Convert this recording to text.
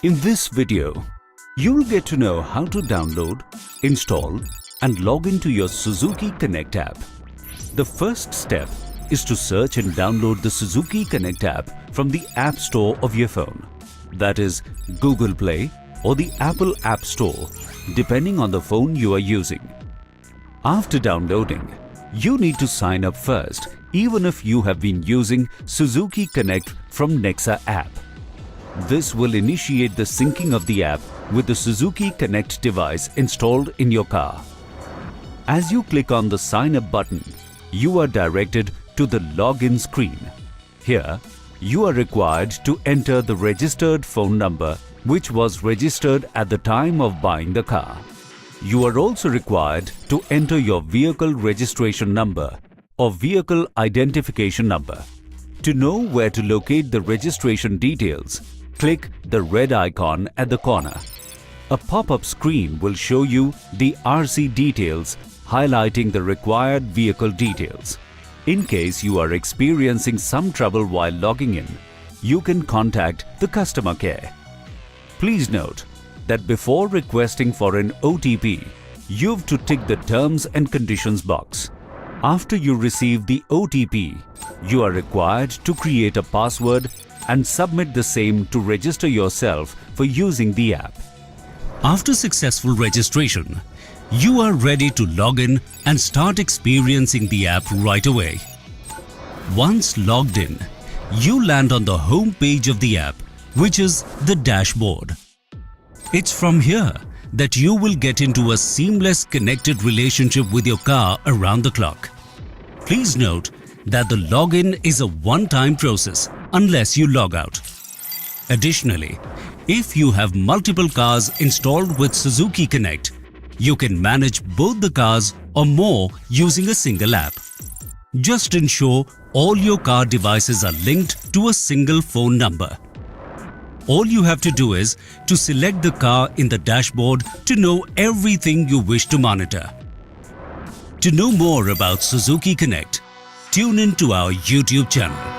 In this video, you'll get to know how to download, install and log into your Suzuki Connect app. The first step is to search and download the Suzuki Connect app from the App Store of your phone. That is Google Play or the Apple App Store, depending on the phone you are using. After downloading, you need to sign up first, even if you have been using Suzuki Connect from Nexa app. This will initiate the syncing of the app with the Suzuki Connect device installed in your car. As you click on the Sign Up button, you are directed to the Login screen. Here, you are required to enter the registered phone number which was registered at the time of buying the car. You are also required to enter your vehicle registration number or vehicle identification number. To know where to locate the registration details, click the red icon at the corner. A pop-up screen will show you the RC details highlighting the required vehicle details. In case you are experiencing some trouble while logging in, you can contact the customer care. Please note that before requesting for an OTP, you have to tick the Terms and Conditions box. After you receive the OTP, you are required to create a password and submit the same to register yourself for using the app. After successful registration, you are ready to log in and start experiencing the app right away. Once logged in, you land on the home page of the app, which is the dashboard. It's from here that you will get into a seamless connected relationship with your car around the clock. Please note that the login is a one-time process unless you log out. Additionally, if you have multiple cars installed with Suzuki Connect, you can manage both the cars or more using a single app. Just ensure all your car devices are linked to a single phone number. All you have to do is to select the car in the dashboard to know everything you wish to monitor. To know more about Suzuki Connect, tune in to our YouTube channel.